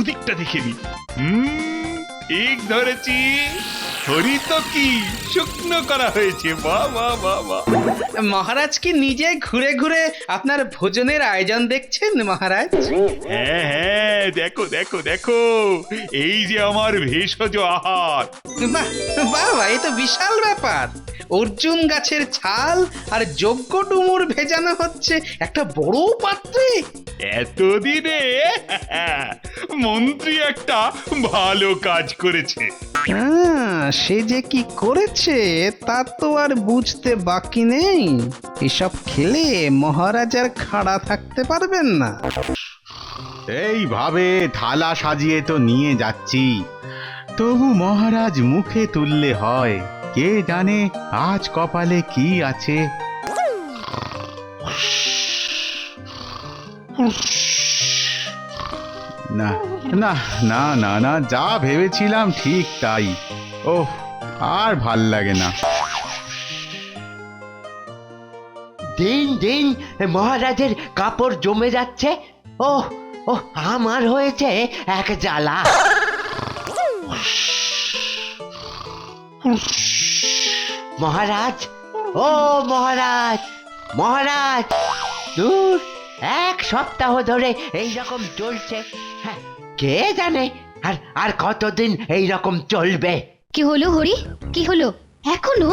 ওদিকটা দেখে নি। ঠিক ধরেছি, হরি তো কি শুকনো করা হয়েছে। বাহ বাহ বাহ বাহ। মহারাজ কি নিজে ঘুরে ঘুরে আপনার ভোজনের আয়োজন দেখছেন মহারাজ? হ্যাঁ হ্যাঁ, দেখো দেখো দেখো, এই যে আমার ভেষজ আহার। বাহ বাহ, এ তো বিশাল ব্যাপার। অর্জুন গাছের ছাল আর যজ্ঞ ডুমুর ভেজানো হচ্ছে একটা বড় পাত্রে। এতদিনে মন্ত্রী একটা ভালো কাজ করেছে। সে যে কি করেছে তা তো আর বুঝতে বাকি নেই। এসব খেলে মহারাজ আর খাড়া থাকতে পারবেন না। এইভাবে থালা সাজিয়ে তো নিয়ে যাচ্ছি, তবু মহারাজ মুখে তুললে হয়। কে জানে আজ কপালে কি আছে। না না না না না, যা ভেবেছিলাম ঠিক তাই। ওহ, আর ভাল লাগে না। দিন দিন মহারাজের কাপড় জমে যাচ্ছে। ওহ ও, আমার হয়েছে এক জ্বালা। মহারাজ, ও মহারাজ, মহারাজ, দূর এক সপ্তাহ ধরে এই রকম চলছে। হ্যাঁ, কে জানে আর আর কতদিন এই রকম চলবে। কি হলো হরি, কি হলো? এখনো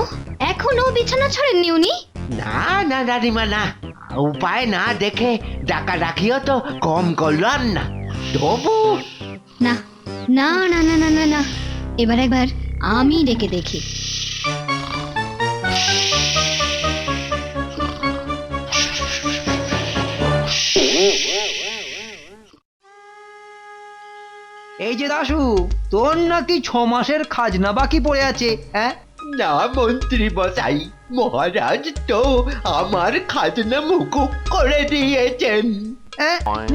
এখনো বিছানা ছাড়েননি উনি? না না রানীমা, না, উপায় না দেখে ডাকা ডাকিও তো কম করলাম না। তবু না না না না না না না, এবার একবার আমি ডেকে দেখি। এই যে দাশু, তোর নাকি 6 মাসের খাজনা বাকি পড়ে আছে। হ্যাঁ, না মন্ত্রী মশাই, মহারাজ তো আমার খাজনা মুকুব করে দিয়েছেন।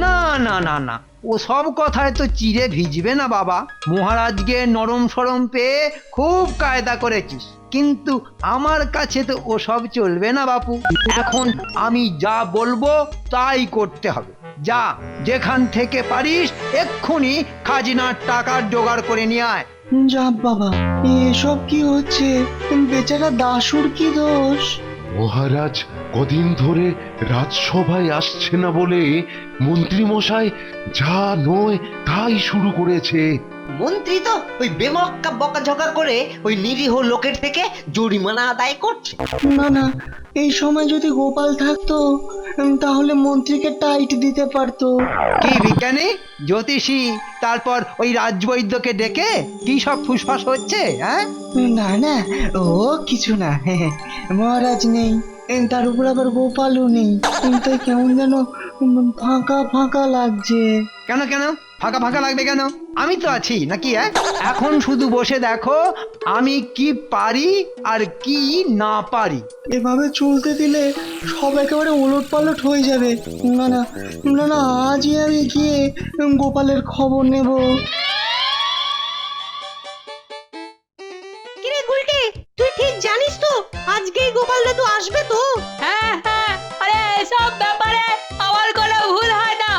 না না না না, ও সব কথায় তো চিড়ে ভিজবে না বাবা। মহারাজকে নরম সরম পেয়ে খুব কায়দা করেছিস, কিন্তু আমার কাছে তো ও সব চলবে না বাপু। এখন আমি যা বলবো তাই করতে হবে। যা, যেখান থেকে পারিস এক্ষুনি খাজনার টাকা জোগাড় করে নিয়ে আয়। যা বাবা, এসব কি হচ্ছে? বেচারা দাশুর কি দোষ? মহারাজ কদিন ধরে রাজসভায় আসছে না বলে মন্ত্রী মশাই যা নয় তাই শুরু করেছে। মন্ত্রী তো ওই বেমক্কা বকাঝকা করে ওই নিরীহ লোকের থেকে জরিমানা আদায় করছে। না না, এই সময় যদি গোপাল থাকতো তাহলে মন্ত্রীকে টাইট দিতে পারতো। কি বিজ্ঞানী, জ্যোতিষী, তারপর ওই রাজবৈদ্যকে ডেকে কি সব ফুসফাস হচ্ছে? হ্যাঁ, না না, ও কিছু না। মহারাজ নেই, তার উপর আবার গোপালও নেই, তাই কেমন যেন ফাঁকা ফাঁকা লাগছে। কেন কেন ফাঁকা ফাঁকা লাগবে কেন? আমি তো আছি নাকি? এখন শুধু বসে দেখো আমি কি পারি আর কি না পারি। এভাবে চলতে দিলে সব একেবারে ওলট পালট হয়ে যাবে। না না না না, আজই আমি গিয়ে গোপালের খবর নেব। কিরে গুলটে, তুই ঠিক জানিস তো আজকেই গোপাল দাদু আসবে তো? হ্যাঁ হ্যাঁ, আরে এসব ব্যাপারে আমার কোনো ভুল হয় না।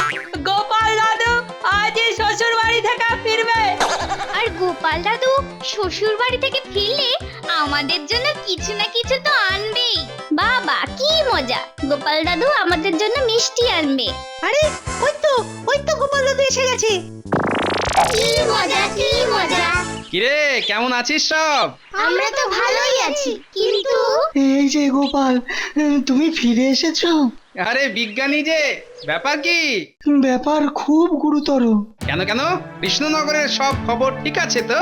গোপাল দাদু আজই শ্বশুর বাড়ি থেকে ফিরবে। আর গোপাল দাদু শ্বশুর বাড়ি থেকে ফিরলে আমাদের জন্য কিছু না কিছু তো আনবেই। বাবা কি মজা, গোপাল দাদু আমাদের জন্য মিষ্টি আনবে। আরে ওই তো গোপাল দাদু এসে গেছে। কি মজা কি মজা। কিরে, কেমন আছিস সব? আমরা তো ভালোই আছি, কিন্তু এই যে গোপাল, তুমি ফিরে এসেছো। আরে বিজ্ঞানী যে, ব্যাপার কি? ব্যাপার খুব গুরুতর। কেন কেন? কৃষ্ণনগরের সব খবর ঠিক আছে তো?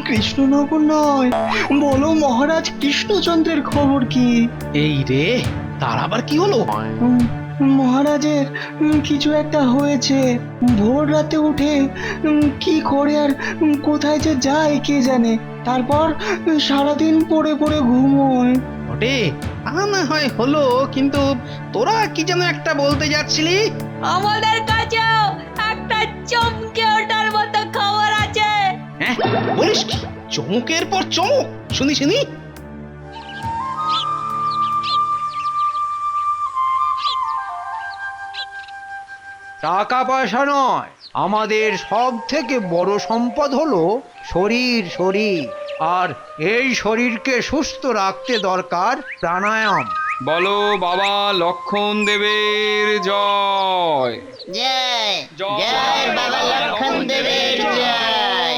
কৃষ্ণনগর নয়, বলো মহারাজ কৃষ্ণচন্দ্রের খবর কি? এই রে, তার আবার কি হলো? মহারাজের কিছু একটা হয়েছে। ভোর রাতে উঠে কি করে আর কোথায় যে যায় কে জানে। তারপর সারাদিন পড়ে পড়ে ঘুমোয়। ওটে, তা না হয় হলো, কিন্তু তোরা কি যেন একটা বলতে যাচ্ছিলি? আমাদের কাছেও একটা চমকে ওঠার মতো খবর আছে। হ্যাঁ, বলিস কি? চমকের পর চমক, শুনি শুনি। টাকা পয়সা নয়, আমাদের সব থেকে বড় সম্পদ হলো শরীর শরীর, আর এই শরীরকে সুস্থ রাখতে দরকার প্রাণায়াম। বলো বাবা লক্ষণ দেবের জয়। জয় জয় জয় বাবা লক্ষণ দেবের জয়।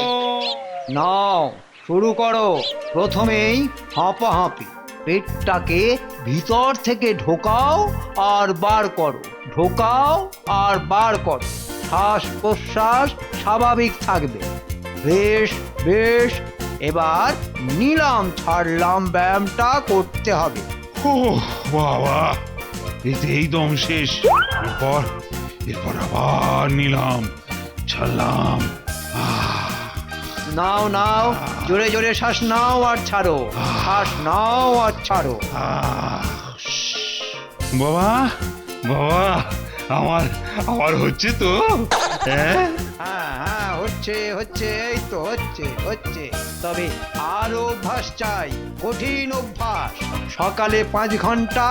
নাও শুরু করো। প্রথমেই হাঁপাহাঁপি, পেটটাকে ভিতর থেকে ঢোকাও আর বার করো, ঢোকাও আর বার করো। শ্বাস প্রশ্বাস স্বাভাবিক থাকবে। বেশ বেশ, এবার নিলাম ছাড়লাম ব্যায়ামটা করতে হবে। ও বাবা, এতেই দম শেষ। এরপর এরপর আবার নিলাম, ছাড়লাম। নাও নাও, জোরে জোরে শ্বাস নাও আর ছাড়ো, শ্বাস নাও আর ছাড়ো। বাবা বাবা, আমার আমার হচ্ছে তো? হ্যাঁ হ্যাঁ হ্যাঁ, হচ্ছে হচ্ছে, এই তো হচ্ছে হচ্ছে। তবে আরো অভ্যাস চাই, কঠিন অভ্যাস। সকালে 5 ঘন্টা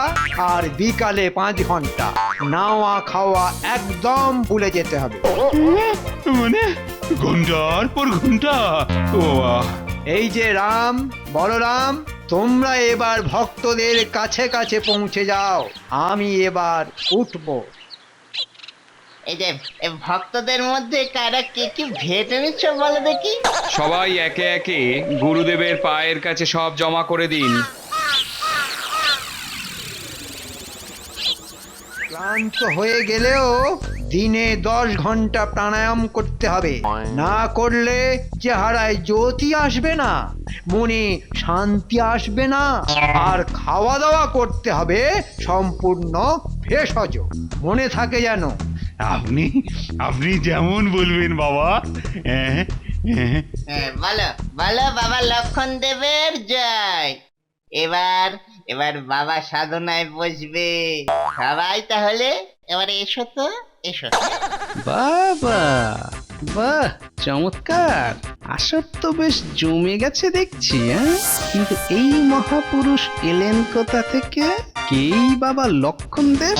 আর বিকালে 5 ঘন্টা নাওয়া খাওয়া একদম ভুলে যেতে হবে। মানে ঘন্টার পর ঘন্টা? ও বাবা, এই যে রাম বলরাম, তোমরা এবার ভক্তদের কাছে কাছে পৌঁছে যাও, আমি এবার উঠবো। এই যে ভক্তদের মধ্যে কারা কে কি ভেটে নিচ্ছ বলো দেখি। সবাই একে একে গুরুদেবের পায়ের কাছে সব জমা করে দিন। ক্লান্ত হয়ে গেলেও দিনে 10 ঘন্টা প্রাণায়াম করতে হবে। না করলে চেহারায় জ্যোতি আসবে না, মনে শান্তি আসবে না, আর খাওয়া দাওয়া করতে হবে সম্পূর্ণ ভেষজ। মনে থাকে যেন। আপনি আপনি যেমন বলবেন বাবা। হ্যাঁ হ্যাঁ, বলো বলো বাবা লক্ষণ দেবের জয়। এবার এবার বাবা সাধনায় বসবে। সবাই তাহলে এবার এসো তো, এসো। বাবা, বাহ, চমৎকার। আসর তো বেশ জমে গেছে দেখছি। কিন্তু এই মহাপুরুষ এলেন কোথা থেকে? কেই বাবা লক্ষণদেব?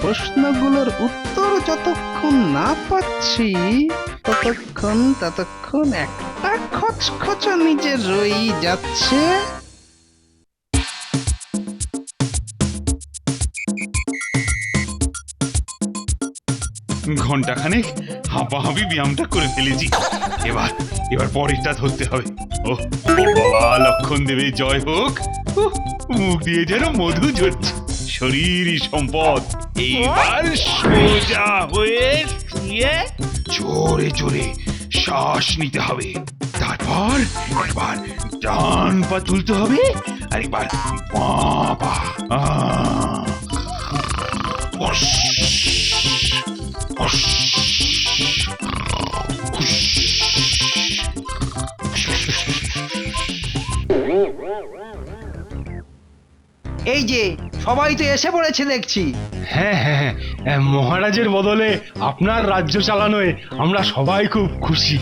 প্রশ্নগুলোর উত্তর যতক্ষণ না পাচ্ছি ততক্ষণ একটা খচখচা নিজে রই যাচ্ছে। ঘন্টাখানেক হাঁপাহাঁপি ব্যায়ামটা করে ফেলেছি। এবার এবার পরেরটা ধরতে হবে। ও বাবা, লক্ষণ দেবে জয় হোক। উহ, মুখ দিয়ে যেন মধু ঝরছে। শরীরই সম্পদ। এইবার সোজা হয়ে শুয়ে জোরে জোরে শ্বাস নিতে হবে। তারপর একবার ডান পা তুলতে হবে, আর একবার বাঁ পা। এই যে সবাই তো এসে পড়েছে দেখছি। হ্যাঁ হ্যাঁ হ্যাঁ, মহারাজের বদলে আপনার রাজ্য চালানোয় আমরা সবাই খুব খুশি।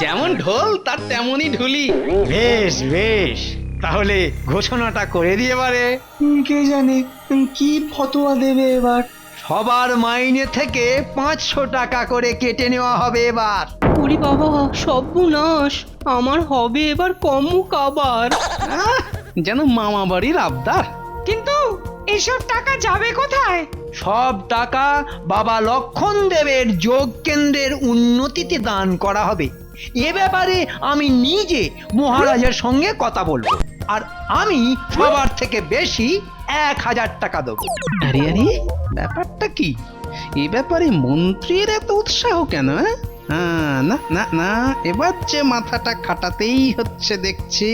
যেমন ঢোল তার তেমনই ঢুলি। বেশ বেশ, তাহলে ঘোষণাটা করে দিয়ে পারে। কে জানে কি ফতোয়া দেবে এবার। সবার মাইনে থেকে 500 টাকা করে কেটে নেওয়া হবে এবার। ওরে বাবা, সর্বনাশ, আমার হবে এবার কম কাবার। যেন মামা বাড়ির আবদার। কিন্তু এসব টাকা যাবে কোথায়? সব টাকা বাবা লক্ষণ দেবের যোগ কেন্দ্রের উন্নতিতে দান করা হবে। এ ব্যাপারে আমি নিজে মহারাজের সঙ্গে কথা বলবো, আর আমি সবার থেকে বেশি 1000 টাকা দেবো। আরে আরে, ব্যাপারটা কি? এ ব্যাপারে মন্ত্রীর এত উৎসাহ কেন? না না না, এবার যে মাথাটা খাটাতেই হচ্ছে দেখছি।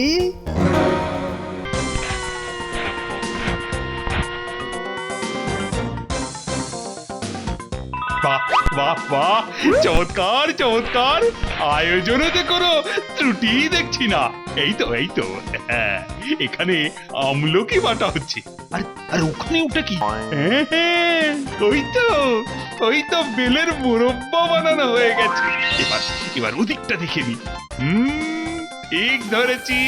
বাহ বাহ বাহ, চমৎকার চমৎকার। আয়োজনেতে কোনো ত্রুটি দেখছি না। এই তো এই তো, হ্যাঁ, এখানে আমলকি বাটা হচ্ছে। আর আর ওখানে ওটা কি? হ্যাঁ, ওই তো বেলের মুরব্বা বানানো হয়ে গেছে। এবার এবার ওদিকটা দেখে নি। ঠিক ধরেছি।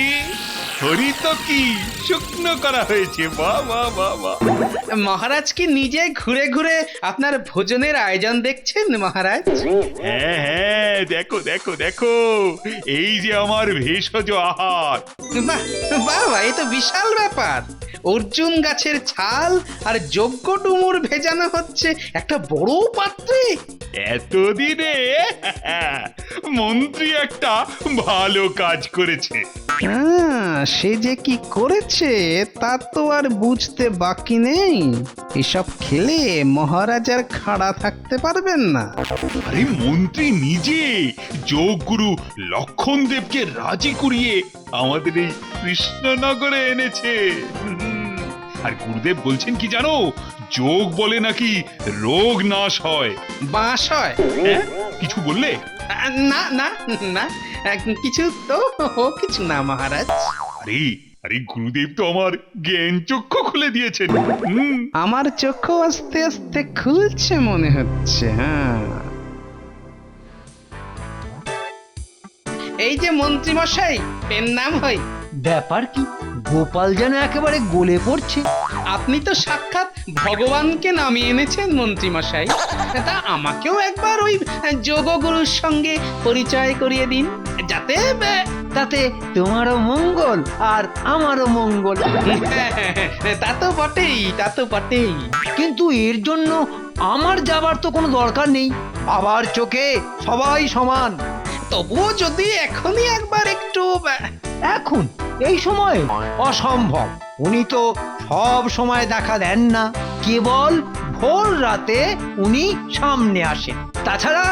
খড়ি তো কি শুকনো করা হয়েছে, বাহ বাহ বাহ বাহ। মহারাজ কি নিজে ঘুরে ঘুরে আপনার ভোজনের আয়োজন দেখছেন মহারাজ? হ্যাঁ হ্যাঁ, দেখো দেখো দেখো, এই যে আমার ভেষজ আহার। বাহ বাহ বাহ, এ তো বিশাল ব্যাপার। অর্জুন গাছের ছাল আর যজ্ঞ ডুমুর ভেজানো হচ্ছে একটা বড় পাত্রে। এতদিনে মন্ত্রী একটা ভালো কাজ করেছে। সে যে কি করেছে তা তো আর বুঝতে বাকি নেই। এসব খেলে মহারাজার খাড়া থাকতে পারবেন না। আরে মন্ত্রী নিজে যোগগুরু লক্ষণ দেবকে রাজি করিয়ে আমাদের এই কৃষ্ণনগরে এনেছে। আর গুরুদেব বলছেন কি জানো, যোগ বলে নাকি রোগ নাশ হয়। বাস হয়? হ্যাঁ, কিছু বললে? না না না, কিছু তো কিছু না মহারাজ। আরে আরে, গুরুদেব তো আমার জ্ঞান চক্ষু খুলে দিয়েছেন। আমার চক্ষু আস্তে আস্তে খুলছে মনে হচ্ছে। হ্যাঁ, এই যে মন্ত্রী মশাই, পেন নাম হই। ব্যাপার কি, গোপাল যেন একেবারে গলে পড়ছে। আপনি তো সাক্ষাৎ ভগবানকে নামিয়ে এনেছেন মন্ত্রী মশাই, তা আমাকেও একবার ওই যোগগুরুর সঙ্গে পরিচয় করিয়ে দিন, যাতে তাতে তোমারও মঙ্গল আর আমারও মঙ্গল। তা তো বটেই, তা তো বটেই। কিন্তু এর জন্য আমার যাবার তো কোনো দরকার নেই। আবার চোখে সবাই সমান। তবুও যদি এখনই একবার একটু। এখন এই সময় অসম্ভব। উনি তো সব সময় দেখা দেন না, কেবল ভোর রাতে উনি সামনে আসেন। তাছাড়া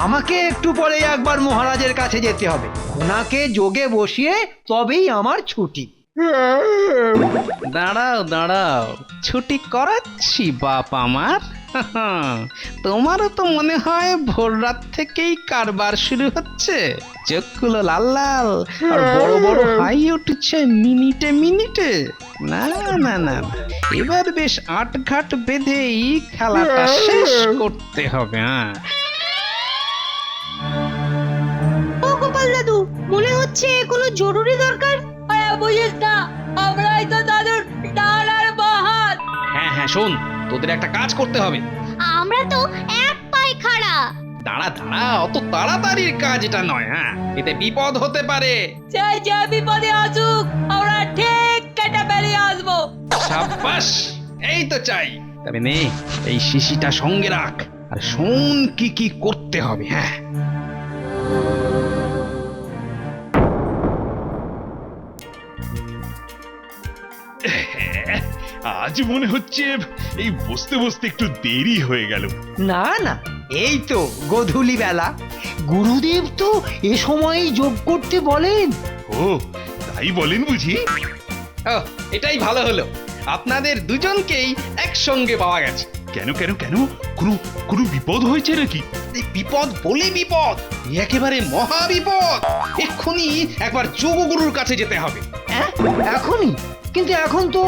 আমাকে একটু পরে একবার মহারাজের কাছে যেতে হবে। ওনাকে যোগে বসিয়ে তবেই আমার ছুটি। দাঁড়াও দাঁড়াও, ছুটি করাচ্ছি বাপ আমার। তোমারও তো মনে হয় ভোর রাত থেকেই কারবার শুরু হচ্ছে। চোখগুলো লাল লাল আর বড় বড় হাই উঠছে মিনিটে মিনিটে। না না না, এবার বেশ আটঘাট বেঁধেই খেলাটা শেষ করতে হবে। হ্যাঁ, ও গোপাল দাদু, মনে হচ্ছে কোনো জরুরি দরকার। বুঝিস না, আমরাই তো দাদুর ডাল আর বাহাত। হ্যাঁ হ্যাঁ, শোন, তোদের একটা কাজ করতে হবে। আমরা তো এক পায়ে খাড়া। দাঁড়া দাঁড়া, অত তাড়াতাড়ির কাজ এটা নয়। হ্যাঁ, এতে বিপদ হতে পারে। চাই যে বিপদে আসুক, আমরা ঠিক কেটে বেরিয়ে আসবো। সাব্বাস, এই তো চাই। তবে নে, এই শিশিটা সঙ্গে রাখ আর শোন কি কি করতে হবে। হ্যাঁ, আজ মনে হচ্ছে এই বসতে বসতে একটু দেরি হয়ে গেল। না না, এই তো গোধূলি বেলা। গুরুদেব তো এ সময়ই যোগ করতে বলেন। ও, তাই বলেন বুঝি? ও, এটাই ভালো হলো, আপনাদের দুজনকেই একসঙ্গে পাওয়া গেছে। কেন কেন কেন, কোনো কোনো বিপদ হয়েছে নাকি? এই বিপদ বলে বিপদ, একেবারে মহা বিপদ। এক্ষুনি একবার যোগগুরুর কাছে যেতে হবে। এখনই? কিন্তু এখন তো।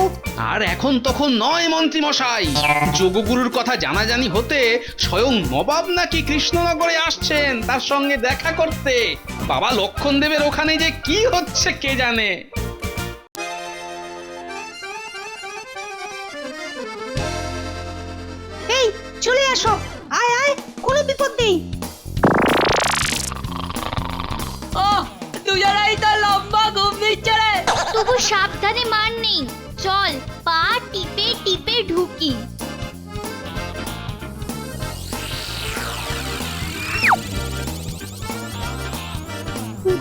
আর এখন তখন নয় মন্ত্রী মশাই, যোগগুরুর কথা জানাজানি হতে স্বয়ং নবাব নাকি কৃষ্ণনগরে আসছেন তার সঙ্গে দেখা করতে। বাবা লক্ষণ দেবের ওখানে যে কি হচ্ছে কে জানে। এই চলে আসো, আয় আয়, কোনো বিপদ নেই। ও, দুজনেই তো লম্বা ঘুম দিচ্ছে রে। তবু সাবধানে মার নেই, চল পা টিপে টিপে ঢুকি।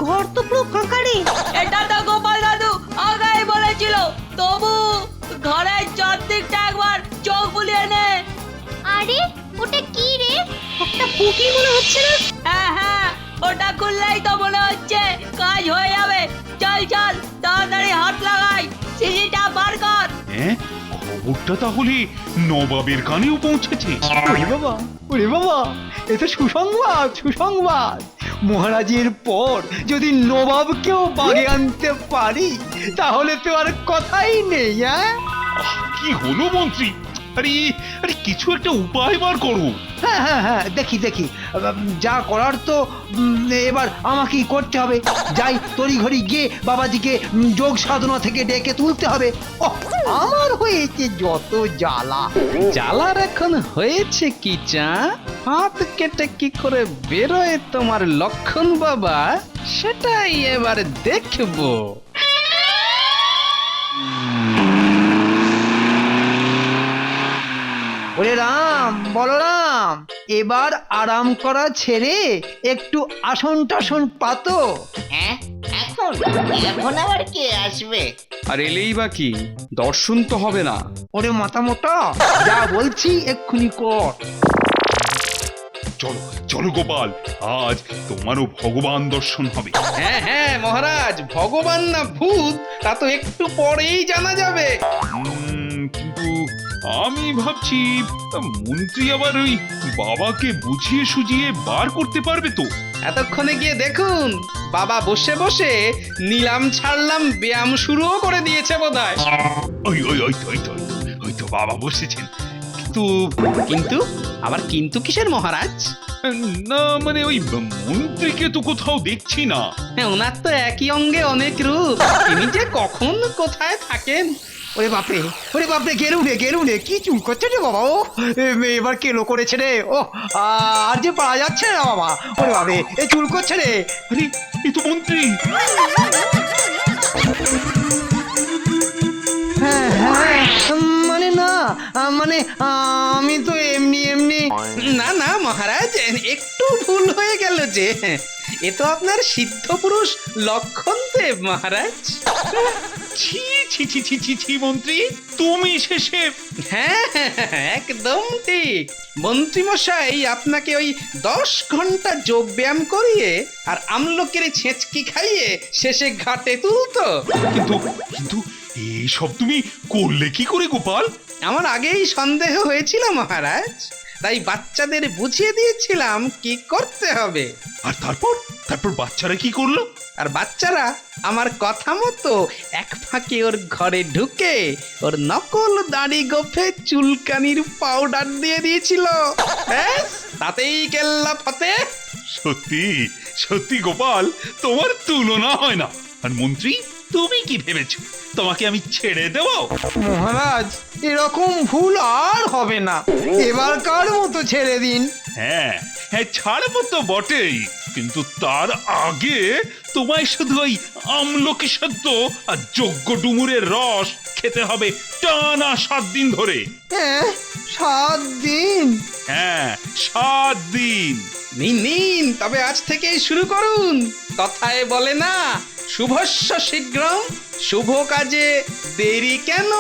ঘর তো পুরো ফাঁকা রে। এটা তো গোপাল দাদু আগেই বলেছিল, তবু ঘরের চারদিকটা একবার চোখ বুলিয়ে নে। আরে ওটা কি রে? একটা পুকি মনে হচ্ছে না? হ্যাঁ হ্যাঁ, ওটা খুললেই তো মনে হচ্ছে কাজ হয়ে যাবে। চল চল, তাড়াতাড়ি হাত লাগাই, শিশিটা বার কর। হ্যাঁ, খবরটা তাহলে নবাবের কানেও পৌঁছেছে। ওরে বাবা, ওরে বাবা, এ তো সুসংবাদ, সুসংবাদ। মহারাজের পর যদি নবাবকেও বাগে আনতে পারি, তাহলে তো আর কথাই নেই। হ্যাঁ, কি হলো মন্ত্রী? আরে আরে কিছু একটা উপায় বার করো। হ্যাঁ হ্যাঁ হ্যাঁ, দেখি দেখি যা করার তো এবার আমাকেই করতে হবে। যাই তড়িঘড়ি গিয়ে বাবাজিকে যোগ সাধনা থেকে ডেকে তুলতে হবে। ওহ, আমার হয়েছে যত জ্বালা। জ্বালার এখন হয়েছে কি চা? হাত কেটে কি করে বেরোয় তোমার লক্ষণ বাবা, সেটাই এবার দেখবো। ওরে রাম বলরাম, এবার আরাম করা ছেড়ে একটু আসন টাসন পাতো। হ্যাঁ, এখন এখন আবার কে আসবে? আর এলেই বা কি, দর্শন তো হবে না। ওরে মাথা মোটা, যা বলছি এক্ষুনি কর। চলো চলো গোপাল, আজ তোমারও ভগবান দর্শন হবে। হ্যাঁ হ্যাঁ মহারাজ, ভগবান না ভূত তা তো একটু পরেই জানা যাবে। কিন্তু আমি ভাবছি মন্ত্রী আবার ওই বাবাকে বুঝিয়ে সুঝিয়ে বার করতে পারবে তো? এতক্ষণে গিয়ে দেখুন, বাবা বসে বসে নিলাম ছাড়লাম ব্যায়াম শুরুও করে দিয়েছে বোধহয়। ওই ওই ওই তো, ওই তো, ওই তো বাবা বসেছেন। কিন্তু কিন্তু আবার কিন্তু কিসের মহারাজ? না মানে ওই মন্ত্রীকে তো কোথাও দেখছি না। হ্যাঁ, ওনার তো একই অঙ্গে অনেক রূপ, তিনি যে কখন কোথায় থাকেন। ওরে বাপরে গেরুনে কি চুল করছে রে বাবা? ও এবার কেলো করেছে রে। ও আর যে পাওয়া যাচ্ছে না বাবা। ওরে বাপরে, এ চুল করছে রে। আরে এ তো মন্ত্রী। হ্যাঁ হ্যাঁ, মানে না, মানে আমি তো এমনি। না না মহারাজ, একটু ভুল হয়ে গেল যে। এ তো আপনার সিদ্ধ পুরুষ লক্ষণ দেব মহারাজ। ছি ছি ছি ছি ছি ছি মন্ত্রী, তুমি শেষে। হ্যাঁ একদম ঠিক। মন্ত্রী মশাই আপনাকে ওই 10 ঘন্টা যোগ ব্যায়াম করিয়ে আর আমলকির ছেঁচকি খাইয়ে শেষে ঘাটে তুলতো। কিন্তু কিন্তু এইসব তুমি করলে কি করে গোপাল? আমার আগেই সন্দেহ হয়েছিল মহারাজ, তাই বাচ্চাদের বুঝিয়ে দিয়েছিলাম কি করতে হবে। আর তারপর তারপর বাচ্চারা কি করলো? আর বাচ্চারা আমার কথা মতো এক ফাঁকে ওর ঘরে ঢুকে ওর নকল দাড়ি গোফে চুলকানির পাউডার দিয়ে দিয়েছিল। ব্যাস, তাতেই কেল্লা ফতে। সত্যি সত্যি গোপাল, তোমার তুলনা হয় না। আর মন্ত্রী, তুমি কি ভেবেছো তোমাকে আমি ছেড়ে দেব? মহারাজ, এরকম ভুল আর হবে না, এবারকার মতো ছেড়ে দিন। হ্যাঁ হ্যাঁ, ছাড়বো তো বটেই, কিন্তু তার আগে তোমায় শুধু ওই আমলকি সেদ্ধ আর যোগ্য ডুমুরের রস খেতে হবে টানা 7 দিন ধরে। হ্যাঁ, 7 দিন? হ্যাঁ 7 দিন। নিন তবে আজ থেকেই শুরু করুন। কথায় বলে না, শুভস্য শীঘ্রম, শুভ কাজে দেরি কেন?